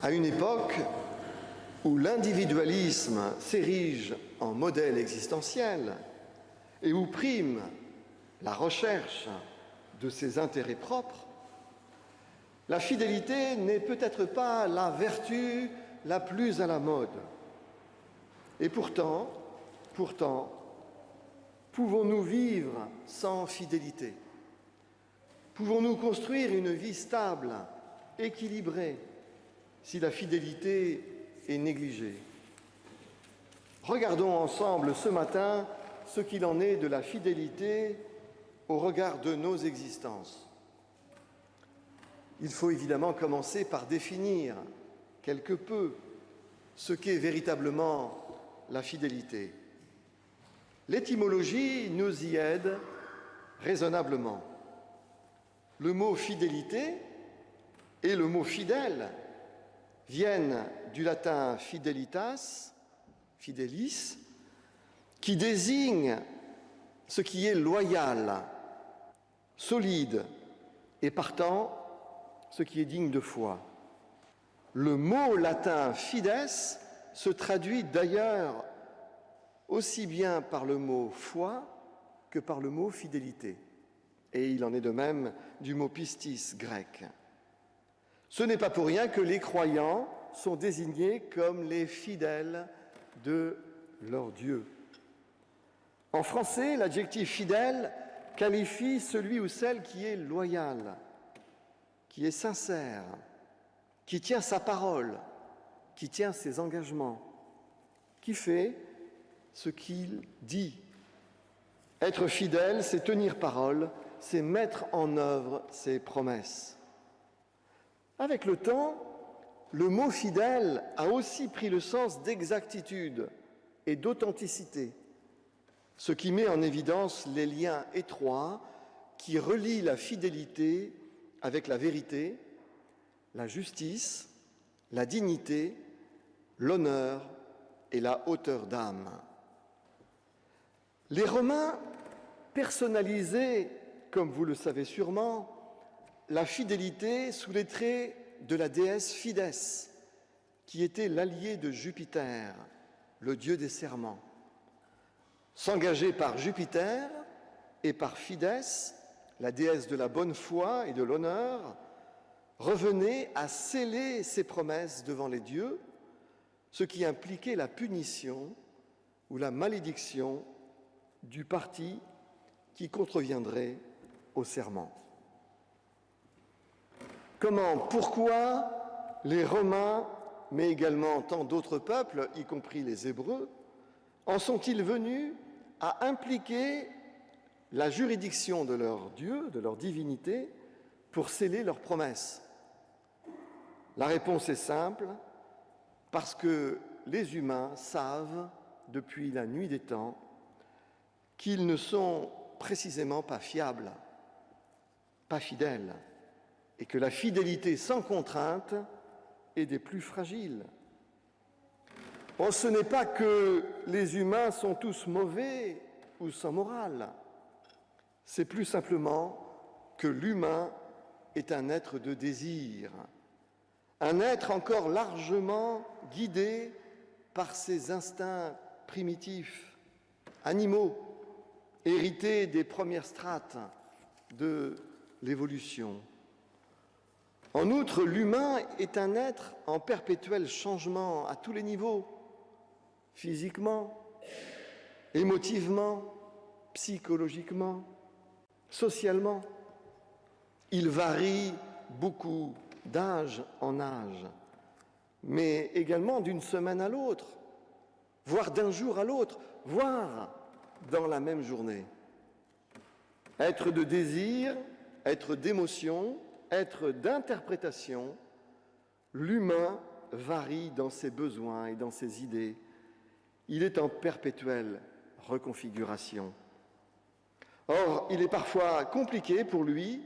À une époque où l'individualisme s'érige en modèle existentiel et où prime la recherche de ses intérêts propres, la fidélité n'est peut-être pas la vertu la plus à la mode. Et pourtant, pouvons-nous vivre sans fidélité? Pouvons-nous construire une vie stable, équilibrée, si la fidélité est négligée? Regardons ensemble ce matin ce qu'il en est de la fidélité au regard de nos existences. Il faut évidemment commencer par définir quelque peu ce qu'est véritablement la fidélité. L'étymologie nous y aide raisonnablement. Le mot fidélité et le mot fidèle viennent du latin fidelitas, fidelis, qui désigne ce qui est loyal, solide et partant ce qui est digne de foi. Le mot latin fides se traduit d'ailleurs aussi bien par le mot foi que par le mot fidélité. Et il en est de même du mot pistis grec. Ce n'est pas pour rien que les croyants sont désignés comme les fidèles de leur Dieu. En français, l'adjectif fidèle qualifie celui ou celle qui est loyal, qui est sincère, qui tient sa parole, qui tient ses engagements, qui fait ce qu'il dit. Être fidèle, c'est tenir parole, c'est mettre en œuvre ses promesses. Avec le temps, le mot fidèle a aussi pris le sens d'exactitude et d'authenticité, ce qui met en évidence les liens étroits qui relient la fidélité avec la vérité, la justice, la dignité, l'honneur et la hauteur d'âme. Les Romains personnalisaient, comme vous le savez sûrement, la fidélité sous les traits de la déesse Fides, qui était l'allié de Jupiter, le dieu des serments. S'engager par Jupiter et par Fides, la déesse de la bonne foi et de l'honneur, revenait à sceller ses promesses devant les dieux, ce qui impliquait la punition ou la malédiction du parti qui contreviendrait au serment. Pourquoi les Romains, mais également tant d'autres peuples, y compris les Hébreux, en sont-ils venus à impliquer la juridiction de leur Dieu, de leur divinité, pour sceller leurs promesses? La réponse est simple, parce que les humains savent, depuis la nuit des temps, qu'ils ne sont précisément pas fiables, pas fidèles, et que la fidélité sans contrainte est des plus fragiles. Or, ce n'est pas que les humains sont tous mauvais ou sans morale, c'est plus simplement que l'humain est un être de désir, un être encore largement guidé par ses instincts primitifs, animaux, hérités des premières strates de l'évolution. En outre, l'humain est un être en perpétuel changement à tous les niveaux, physiquement, émotivement, psychologiquement, socialement. Il varie beaucoup d'âge en âge, mais également d'une semaine à l'autre, voire d'un jour à l'autre, voire dans la même journée. Être de désir, être d'émotion, être d'interprétation, l'humain varie dans ses besoins et dans ses idées. Il est en perpétuelle reconfiguration. Or, il est parfois compliqué pour lui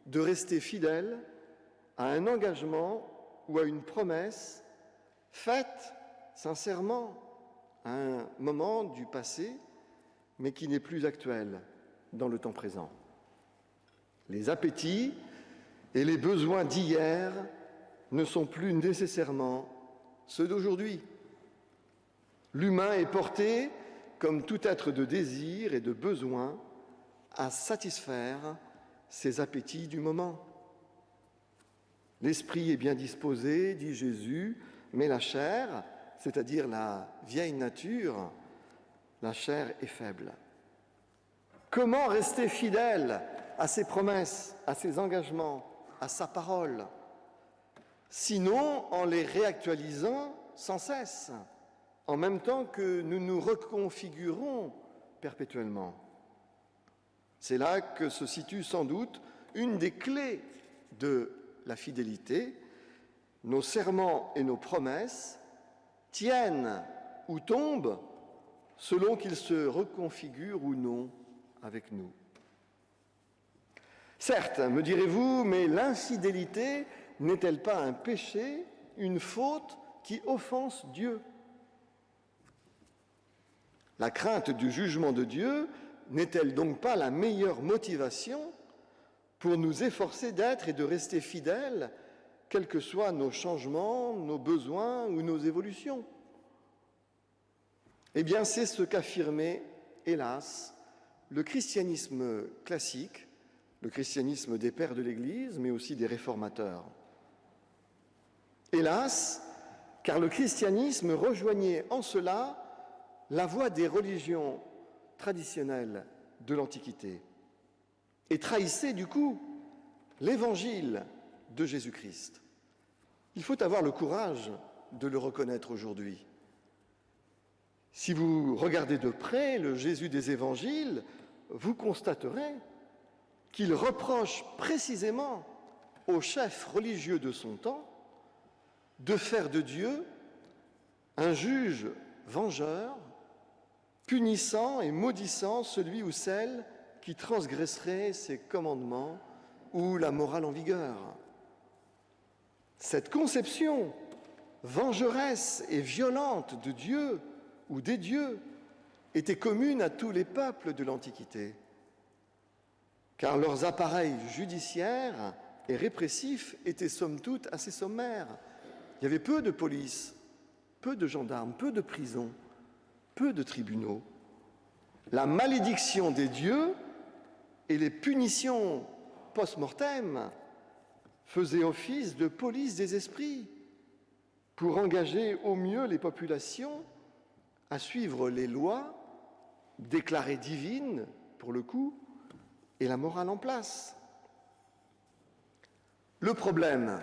de rester fidèle à un engagement ou à une promesse faite sincèrement à un moment du passé, mais qui n'est plus actuel dans le temps présent. Les appétits et les besoins d'hier ne sont plus nécessairement ceux d'aujourd'hui. L'humain est porté, comme tout être de désir et de besoin, à satisfaire ses appétits du moment. L'esprit est bien disposé, dit Jésus, mais la chair, c'est-à-dire la vieille nature, la chair est faible. Comment rester fidèle à ses promesses, à ses engagements, à sa parole, sinon en les réactualisant sans cesse, en même temps que nous nous reconfigurons perpétuellement. C'est là que se situe sans doute une des clés de la fidélité. Nos serments et nos promesses tiennent ou tombent selon qu'ils se reconfigurent ou non avec nous. Certes, me direz-vous, mais l'infidélité n'est-elle pas un péché, une faute qui offense Dieu ? La crainte du jugement de Dieu n'est-elle donc pas la meilleure motivation pour nous efforcer d'être et de rester fidèles, quels que soient nos changements, nos besoins ou nos évolutions ? Eh bien, c'est ce qu'affirmait, hélas, le christianisme classique, le christianisme des pères de l'Église, mais aussi des réformateurs. Hélas, car le christianisme rejoignait en cela la voie des religions traditionnelles de l'Antiquité et trahissait du coup l'évangile de Jésus-Christ. Il faut avoir le courage de le reconnaître aujourd'hui. Si vous regardez de près le Jésus des évangiles, vous constaterez qu'il reproche précisément aux chefs religieux de son temps de faire de Dieu un juge vengeur, punissant et maudissant celui ou celle qui transgresserait ses commandements ou la morale en vigueur. Cette conception vengeresse et violente de Dieu ou des dieux était commune à tous les peuples de l'Antiquité, car leurs appareils judiciaires et répressifs étaient somme toute assez sommaires. Il y avait peu de police, peu de gendarmes, peu de prisons, peu de tribunaux. La malédiction des dieux et les punitions post-mortem faisaient office de police des esprits pour engager au mieux les populations à suivre les lois déclarées divines, pour le coup, et la morale en place. Le problème,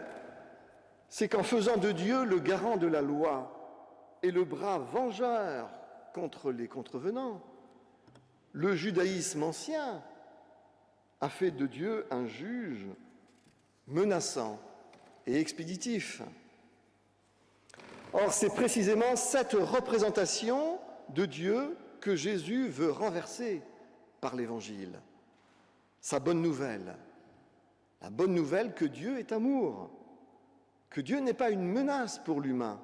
c'est qu'en faisant de Dieu le garant de la loi et le bras vengeur contre les contrevenants, le judaïsme ancien a fait de Dieu un juge menaçant et expéditif. Or, c'est précisément cette représentation de Dieu que Jésus veut renverser par l'Évangile. Sa bonne nouvelle, la bonne nouvelle que Dieu est amour, que Dieu n'est pas une menace pour l'humain,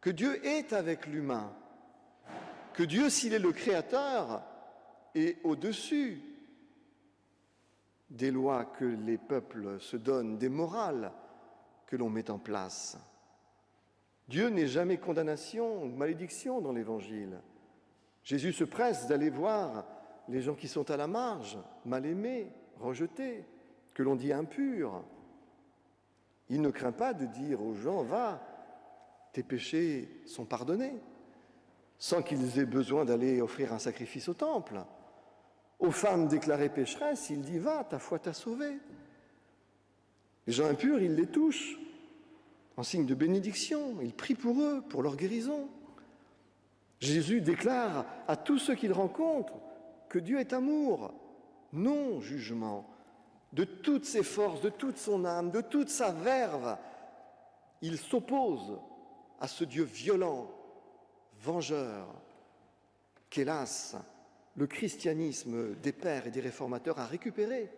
que Dieu est avec l'humain, que Dieu, s'il est le Créateur, est au-dessus des lois que les peuples se donnent, des morales que l'on met en place. Dieu n'est jamais condamnation ou malédiction dans l'Évangile. Jésus se presse d'aller voir les gens qui sont à la marge, mal aimés, rejetés, que l'on dit impurs. Il ne craint pas de dire aux gens « Va, tes péchés sont pardonnés », sans qu'ils aient besoin d'aller offrir un sacrifice au temple. Aux femmes déclarées pécheresses, il dit « Va, ta foi t'a sauvé ». Les gens impurs, il les touche en signe de bénédiction, il prie pour eux, pour leur guérison. Jésus déclare à tous ceux qu'il rencontre que Dieu est amour, non jugement. De toutes ses forces, de toute son âme, de toute sa verve, il s'oppose à ce Dieu violent, vengeur, qu'hélas, le christianisme des pères et des réformateurs a récupéré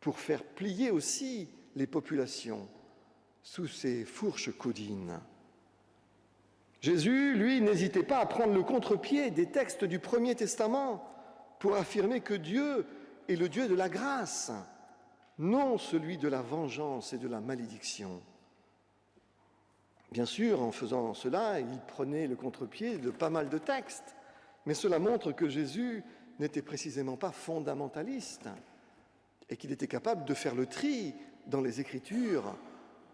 pour faire plier aussi les populations sous ses fourches caudines. Jésus, lui, n'hésitait pas à prendre le contre-pied des textes du Premier Testament pour affirmer que Dieu est le Dieu de la grâce, non celui de la vengeance et de la malédiction. Bien sûr, en faisant cela, il prenait le contre-pied de pas mal de textes, mais cela montre que Jésus n'était précisément pas fondamentaliste et qu'il était capable de faire le tri dans les Écritures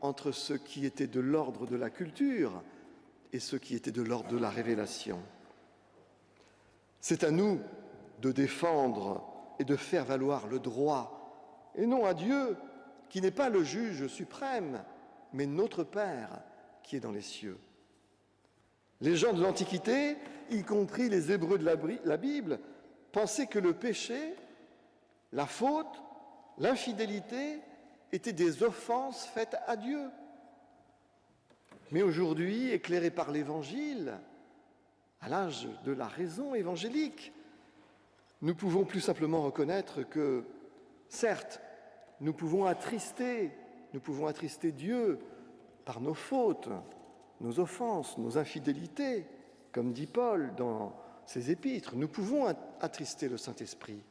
entre ce qui était de l'ordre de la culture et ce qui était de l'ordre de la révélation. C'est à nous de défendre et de faire valoir le droit, et non à Dieu, qui n'est pas le juge suprême, mais notre Père qui est dans les cieux. Les gens de l'Antiquité, y compris les Hébreux de la Bible, pensaient que le péché, la faute, l'infidélité étaient des offenses faites à Dieu. Mais aujourd'hui, éclairés par l'Évangile, à l'âge de la raison évangélique, nous pouvons plus simplement reconnaître que, certes, nous pouvons attrister Dieu par nos fautes, nos offenses, nos infidélités, comme dit Paul dans ses épîtres. Nous pouvons attrister le Saint-Esprit.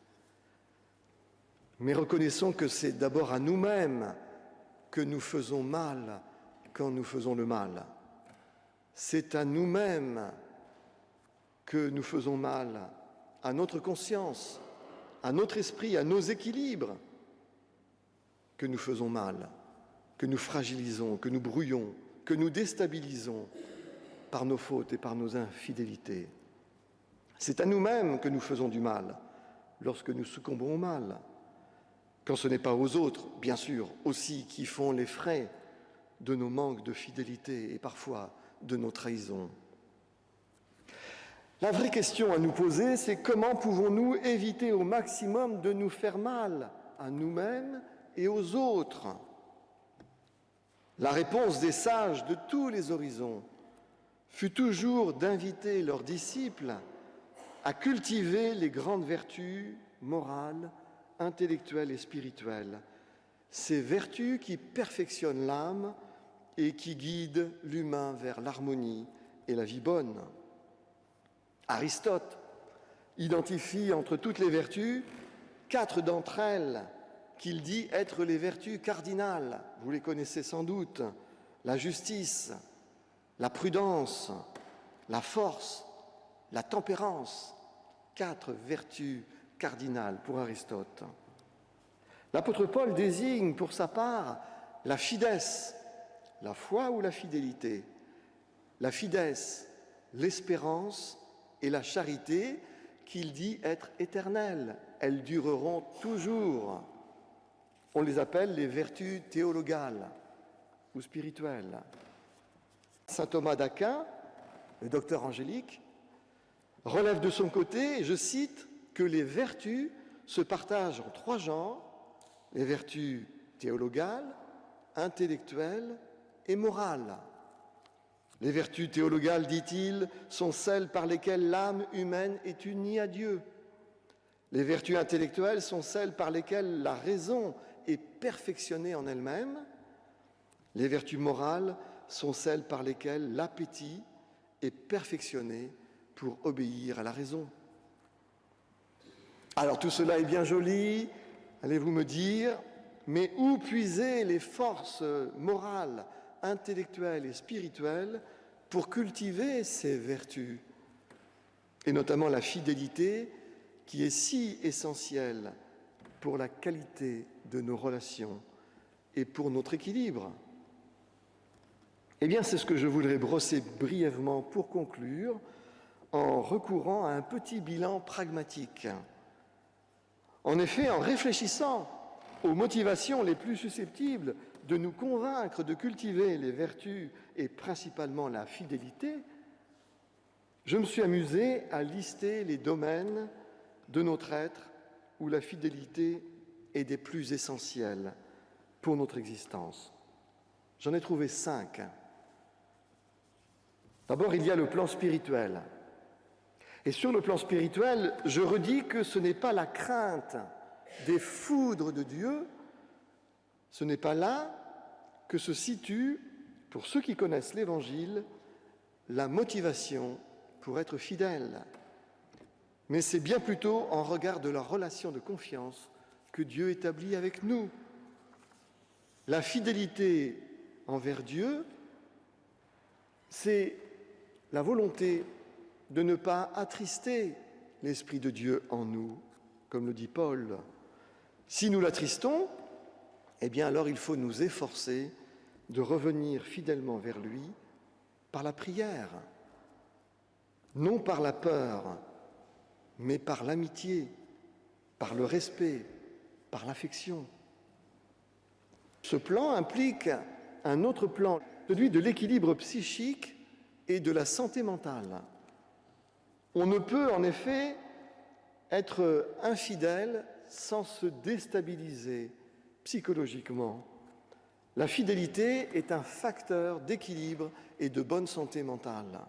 Mais reconnaissons que c'est d'abord à nous-mêmes que nous faisons mal quand nous faisons le mal. C'est à nous-mêmes que nous faisons mal, à notre conscience, à notre esprit, à nos équilibres, que nous faisons mal, que nous fragilisons, que nous brouillons, que nous déstabilisons par nos fautes et par nos infidélités. C'est à nous-mêmes que nous faisons du mal lorsque nous succombons au mal, quand ce n'est pas aux autres, bien sûr, aussi qui font les frais de nos manques de fidélité et parfois de nos trahisons. La vraie question à nous poser, c'est comment pouvons-nous éviter au maximum de nous faire mal à nous-mêmes et aux autres ? La réponse des sages de tous les horizons fut toujours d'inviter leurs disciples à cultiver les grandes vertus morales, intellectuelles et spirituelles, ces vertus qui perfectionnent l'âme et qui guident l'humain vers l'harmonie et la vie bonne. Aristote identifie entre toutes les vertus 4 d'entre elles qu'il dit être les vertus cardinales. Vous les connaissez sans doute: la justice, la prudence, la force, la tempérance. 4 vertus cardinales pour Aristote. L'apôtre Paul désigne pour sa part la fides, la foi ou la fidélité. La fides, l'espérance et la charité qu'il dit être éternelles. Elles dureront toujours. On les appelle les vertus théologales ou spirituelles. Saint Thomas d'Aquin, le docteur angélique, relève de son côté, je cite, que les vertus se partagent en 3 genres: les vertus théologales, intellectuelles et morales. Les vertus théologales, dit-il, sont celles par lesquelles l'âme humaine est unie à Dieu. Les vertus intellectuelles sont celles par lesquelles la raison est perfectionnée en elle-même. Les vertus morales sont celles par lesquelles l'appétit est perfectionné pour obéir à la raison. Alors tout cela est bien joli, allez-vous me dire, mais où puiser les forces morales, intellectuelles et spirituelles pour cultiver ces vertus, et notamment la fidélité qui est si essentielle pour la qualité de nos relations et pour notre équilibre? Eh bien, c'est ce que je voudrais brosser brièvement pour conclure, en recourant à un petit bilan pragmatique. En effet, en réfléchissant aux motivations les plus susceptibles de nous convaincre de cultiver les vertus et principalement la fidélité, je me suis amusé à lister les domaines de notre être où la fidélité est des plus essentiels pour notre existence. J'en ai trouvé 5. D'abord, il y a le plan spirituel. Et sur le plan spirituel, je redis que ce n'est pas la crainte des foudres de Dieu, ce n'est pas là que se situe, pour ceux qui connaissent l'Évangile, la motivation pour être fidèle. Mais c'est bien plutôt en regard de la relation de confiance que Dieu établit avec nous La fidélité envers Dieu, c'est la volonté de ne pas attrister l'Esprit de Dieu en nous, comme le dit Paul. Si nous l'attristons, eh bien alors il faut nous efforcer de revenir fidèlement vers lui par la prière, non par la peur, mais par l'amitié, par le respect, par l'affection. Ce plan implique un autre plan, celui de l'équilibre psychique et de la santé mentale. On ne peut en effet être infidèle sans se déstabiliser psychologiquement. La fidélité est un facteur d'équilibre et de bonne santé mentale.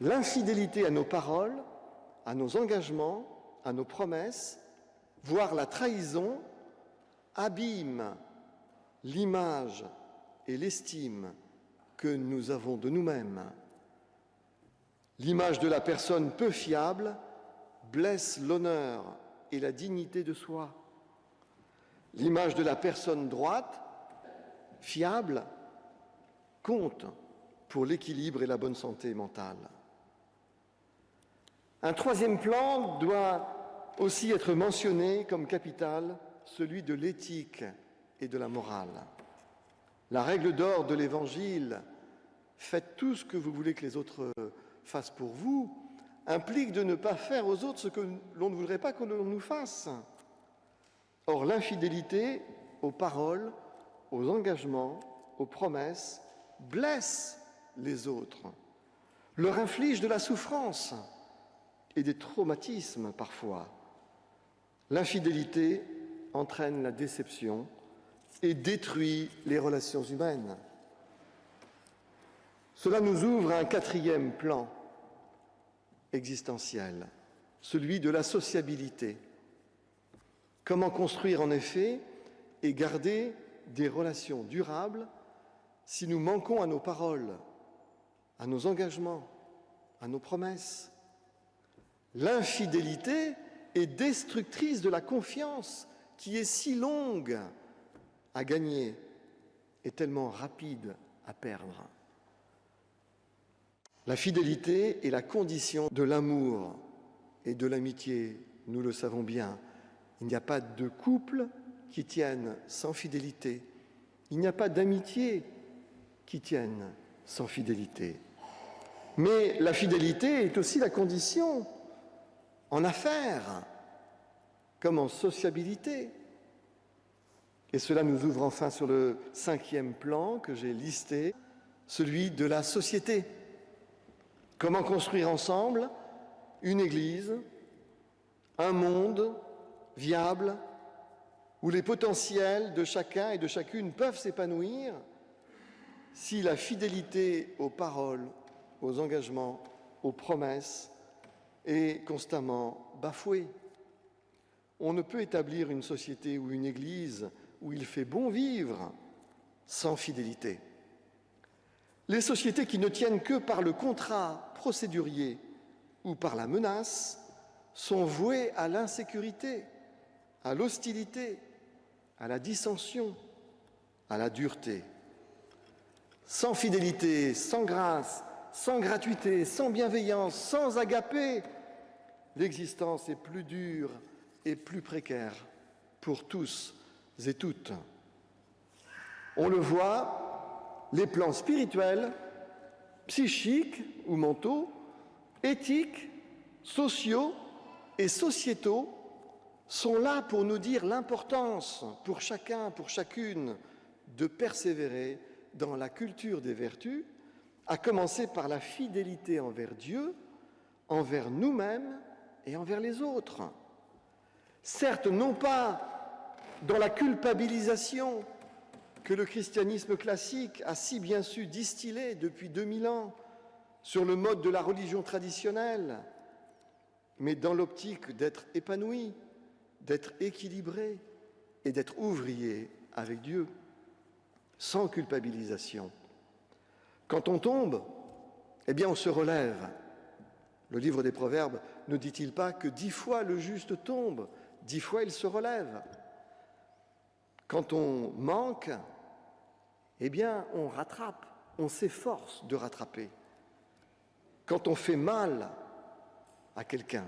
L'infidélité à nos paroles, à nos engagements, à nos promesses, voire la trahison, abîme l'image et l'estime que nous avons de nous-mêmes. L'image de la personne peu fiable blesse l'honneur et la dignité de soi. L'image de la personne droite, fiable, compte pour l'équilibre et la bonne santé mentale. Un troisième plan doit aussi être mentionné comme capital, celui de l'éthique et de la morale. La règle d'or de l'Évangile, faites tout ce que vous voulez que les autres fassent pour vous, implique de ne pas faire aux autres ce que l'on ne voudrait pas que l'on nous fasse. Or, l'infidélité aux paroles, aux engagements, aux promesses blesse les autres, leur inflige de la souffrance et des traumatismes parfois. L'infidélité entraîne la déception et détruit les relations humaines. Cela nous ouvre à un quatrième plan existentiel, celui de la sociabilité. Comment construire en effet et garder des relations durables si nous manquons à nos paroles, à nos engagements, à nos promesses? L'infidélité est destructrice de la confiance qui est si longue à gagner et tellement rapide à perdre. La fidélité est la condition de l'amour et de l'amitié, nous le savons bien. Il n'y a pas de couple qui tienne sans fidélité. Il n'y a pas d'amitié qui tienne sans fidélité. Mais la fidélité est aussi la condition en affaires, comme en sociabilité. Et cela nous ouvre enfin sur le cinquième plan que j'ai listé, celui de la société. Comment construire ensemble une Église, un monde viable, où les potentiels de chacun et de chacune peuvent s'épanouir si la fidélité aux paroles, aux engagements, aux promesses est constamment bafouée. On ne peut établir une société ou une Église où il fait bon vivre sans fidélité. Les sociétés qui ne tiennent que par le contrat procédurier ou par la menace sont vouées à l'insécurité, à l'hostilité, à la dissension, à la dureté. Sans fidélité, sans grâce, sans gratuité, sans bienveillance, sans agapé, l'existence est plus dure et plus précaire pour tous et toutes. On le voit, les plans spirituels, psychiques ou mentaux, éthiques, sociaux et sociétaux sont là pour nous dire l'importance pour chacun, pour chacune, de persévérer dans la culture des vertus, à commencer par la fidélité envers Dieu, envers nous-mêmes et envers les autres. Certes, non pas dans la culpabilisation que le christianisme classique a si bien su distiller depuis 2000 ans sur le mode de la religion traditionnelle, mais dans l'optique d'être épanoui, d'être équilibré et d'être ouvrier avec Dieu, sans culpabilisation. Quand on tombe, eh bien on se relève. Le livre des Proverbes ne dit-il pas que 10 fois le juste tombe, 10 fois il se relève? Quand on manque, eh bien, on rattrape, on s'efforce de rattraper. Quand on fait mal à quelqu'un,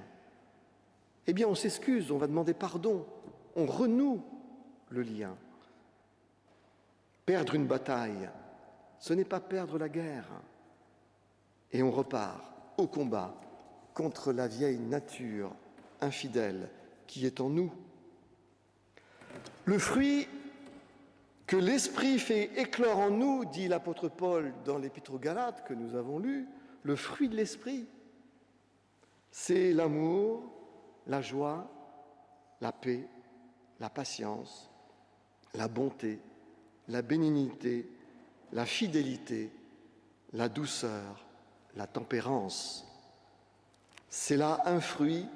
eh bien, on s'excuse, on va demander pardon, on renoue le lien. Perdre une bataille, ce n'est pas perdre la guerre. Et on repart au combat contre la vieille nature infidèle qui est en nous. Le fruit que l'Esprit fait éclore en nous, dit l'apôtre Paul dans l'Épître aux Galates que nous avons lu, le fruit de l'Esprit, c'est l'amour, la joie, la paix, la patience, la bonté, la bénignité, la fidélité, la douceur, la tempérance. C'est là un fruit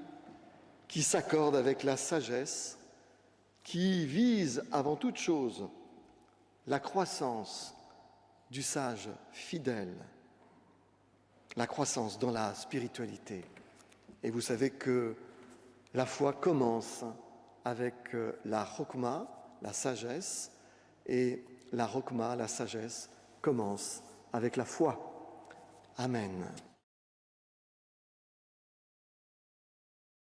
qui s'accorde avec la sagesse, qui vise avant toute chose la croissance du sage fidèle, la croissance dans la spiritualité. Et vous savez que la foi commence avec la chokma, la sagesse, et la chokma, la sagesse, commence avec la foi. Amen.